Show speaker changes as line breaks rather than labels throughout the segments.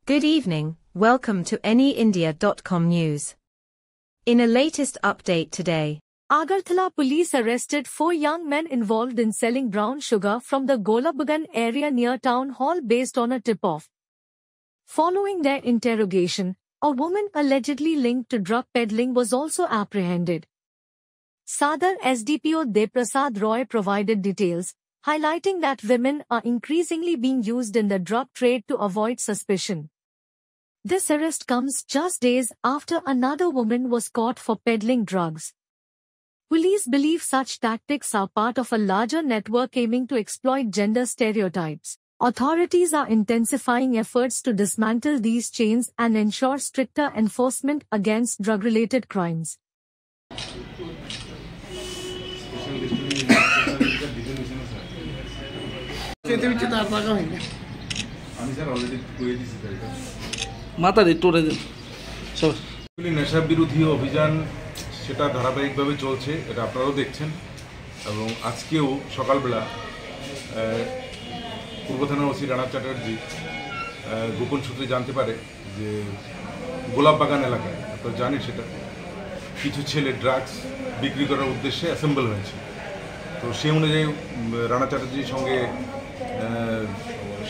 Good evening, welcome to anyindia.com news. In a latest update today,
Agartala police arrested 4 young men involved in selling brown sugar from the Golabagan area near town hall based on a tip-off. Following their interrogation, a woman allegedly linked to drug peddling was also apprehended. Sadar SDPO Deprasad Roy provided details, highlighting that women are increasingly being used in the drug trade to avoid suspicion. This arrest comes just days after another woman was caught for peddling drugs. Police believe such tactics are part of a larger network aiming to exploit gender stereotypes. Authorities are intensifying efforts to dismantle these chains and ensure stricter enforcement against drug-related crimes.
নেশা বিরোধী অভিযান সেটা ধারাবাহিকভাবে চলছে, এটা আপনারাও দেখছেন। এবং আজকেও সকালবেলা পূর্ব থানার ওসি রানা চ্যাটার্জি গোপন সূত্রে জানতে পারে যে গোলাপবাগান এলাকায়, আপনারা জানেন সেটা, কিছু ছেলে ড্রাগস বিক্রি করার উদ্দেশ্যে অ্যাসেম্বল হয়েছে। তো সেই অনুযায়ী রানা চ্যাটার্জির সঙ্গে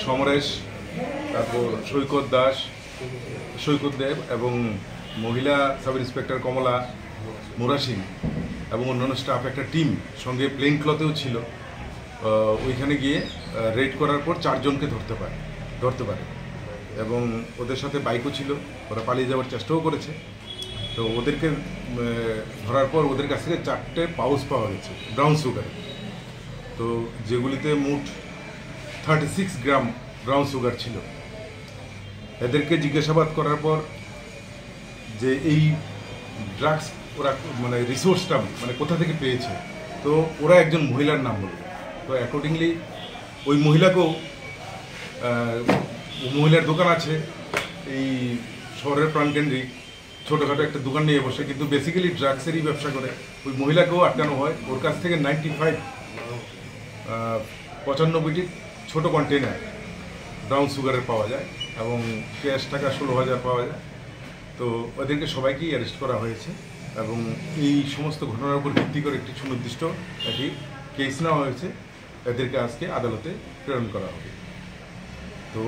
সমরেশ, তারপর সৈকত দেব এবং মহিলা সাব ইন্সপেক্টর কমলা মোরা সিং এবং অন্যান্য স্টাফ একটা টিম সঙ্গে প্লেন ক্লথেও ছিল। ওইখানে গিয়ে রেড করার পর 4 জনকে ধরতে পারে এবং ওদের সাথে বাইকও ছিল। ওরা পালিয়ে যাওয়ার চেষ্টাও করেছে। তো ওদেরকে ধরার পর ওদের কাছ থেকে 4টে পাউচ পাওয়া গেছে ব্রাউন সুগার, তো যেগুলিতে মোট 36 গ্রাম ব্রাউন সুগার ছিল। এদেরকে জিজ্ঞাসাবাদ করার পর যে এই ড্রাগস ওরা মানে রিসোর্সটা মানে কোথা থেকে পেয়েছে, তো ওরা একজন মহিলার নাম বলল। তো অ্যাকর্ডিংলি ওই মহিলাকেও, মহিলার দোকান আছে এই শহরের প্রাণকেন্দ্রিক, ছোটোখাটো একটা দোকান নিয়ে বসে, কিন্তু বেসিক্যালি ড্রাগসেরই ব্যবসা করে। ওই মহিলাকেও আটকানো হয়। ওর কাছ থেকে 95 ছোটো কন্টেনার ব্রাউন সুগারের পাওয়া যায় এবং ক্যাশ টাকা 16,000 পাওয়া যায়। তো ওদেরকে সবাইকেই অ্যারেস্ট করা হয়েছে এবং এই সমস্ত ঘটনার উপর ভিত্তি করে একটি সুনির্দিষ্ট একটি কেস নেওয়া হয়েছে। এদেরকে আজকে আদালতে প্রেরণ করা হবে। তো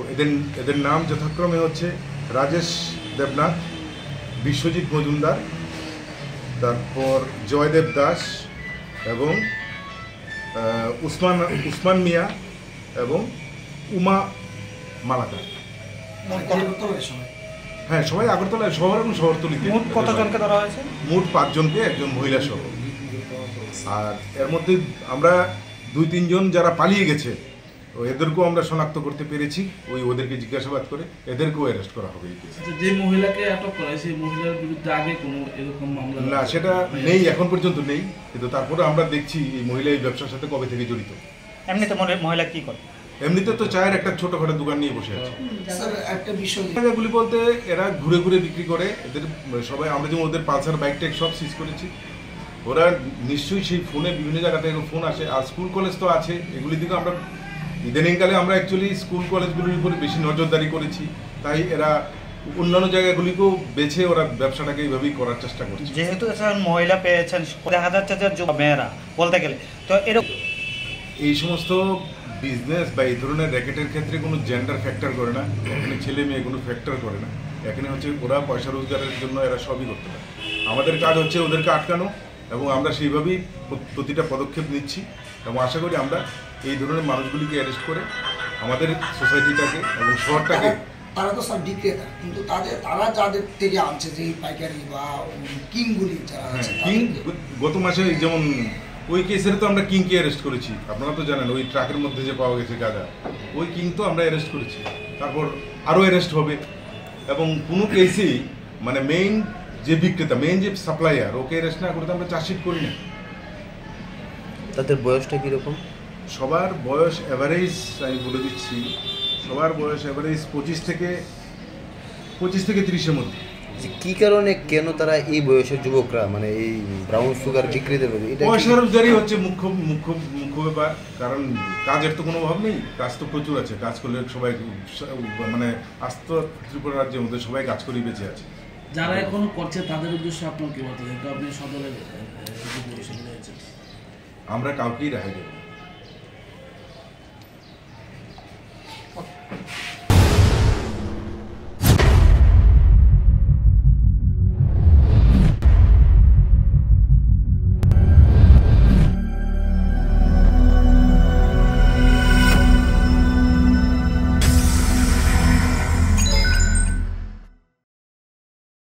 এদের নাম যথাক্রমে হচ্ছে রাজেশ দেবনাথ, বিশ্বজিৎ মজুমদার, তারপর জয়দেব দাস এবং উসমান মিয়া এবং উমা মালাকার। হ্যাঁ, সবাই আগরতলায় শহর এবং শহরতলিতে।
মোট কতজনকে ধরা হয়েছে?
মোট 5 জনকে, একজন মহিলা সহ। আর এর মধ্যে আমরা 2-3 জন যারা পালিয়ে গেছে, এদেরকেও আমরা শনাক্ত করতে পেরেছি। ওদেরকে জিজ্ঞাসাবাদ করে এদেরকেও অ্যারেস্ট করা হবে।
যে মহিলাকে আটক করা হয় সেই মহিলার বিরুদ্ধে আগে কোনো এরকম মামলা
না, সেটা নেই, এখন পর্যন্ত নেই। কিন্তু তারপরে আমরা দেখছি এই মহিলা এই ব্যবসার সাথে কবে থেকে জড়িত।
এমনিতে মহিলা কি করে?
এমনিতে তো চায়ের একটা ছোটখাটো দোকান নিয়ে বসে আছে।
স্যার, একটা বিষয়
জায়গাগুলি বলতে এরা ঘুরে ঘুরে বিক্রি করে। এদের সবাই, আমরা যেমন ওদের পালসার বাইক টাইক সব সিজ করেছি। ওরা নিশ্চয়ই সেই ফোনে বিভিন্ন জায়গা থেকে ফোন আসে। আর স্কুল কলেজ তো আছে, এগুলি দিকে আমরা ইদানিংকালে আমরা অ্যাকচুয়ালি স্কুল কলেজগুলির উপরে বেশি নজরদারি করেছি। তাই এরা অন্যান্য জায়গাগুলিকেও বেছে ওরা ব্যবসাটাকে এইভাবেই করার চেষ্টা করছে।
যেহেতু মহিলা পেয়েছেন, দেখা যাচ্ছে যে মেয়েরা বলতে গেলে তো এরকম
এই সমস্ত বিজনেস বা এই ধরনের র্যাকেটের ক্ষেত্রে কোনো জেন্ডার ফ্যাক্টর করে না, এখানে ছেলে মেয়ে কোনো ফ্যাক্টর করে না। এখানে হচ্ছে ওরা পয়সা রোজগারের জন্য এরা সবই করতে পারে। আমাদের কাজ হচ্ছে ওদেরকে আটকানো এবং আমরা সেইভাবেই প্রতিটা পদক্ষেপ নিচ্ছি এবং আশা করি আমরা এই ধরনের মানুষগুলিকে অ্যারেস্ট করে আমাদের সোসাইটিটাকে এবং শহরটাকে।
তারা তো সব বিক্রেতা, কিন্তু তারা যাদের থেকে আনছে যে পাইকারি বা কিংগুলি যারা আছে,
কিং গত মাসে যেমন ওই কেসের তো আমরা কিংকে অ্যারেস্ট করেছি। আপনারা তো জানেন ওই ট্রাকের মধ্যে যে পাওয়া গেছে গাঁজা, ওই কিং তো আমরা অ্যারেস্ট করেছি। তারপর আরও অ্যারেস্ট হবে এবং কোনো কেসেই মানে মেইন যে বিক্রেতা, মেইন যে সাপ্লায়ার, ওকে অ্যারেস্ট না করতে আমরা চার্জশিট করি না।
তাদের বয়সটা কীরকম?
সবার বয়স অ্যাভারেজ আমি বলে দিচ্ছি, সবার বয়স অ্যাভারেজ 25 থেকে 30-এর মধ্যে।
কি কারণে, কেন তারা এই বয়সের যুবকরা মানে এই ব্রাউন সুগার বিক্রি দেবে?
পয়সা রোজগারই হচ্ছে মুখ্য ব্যাপার, কারণ কাজের তো কোনো অভাব নেই, কাজ তো প্রচুর আছে, কাজ করলে সবাই মানে আস্ত ত্রিপুরা রাজ্যের মধ্যে সবাই কাজ করেই বেঁচে আছে।
যারা এখনো করছে তাদের উদ্দেশ্যে আপনার কি বলতে, যেহেতু আপনি সদরে রয়েছেন?
আমরা কাউকেই রেহাই দেব না।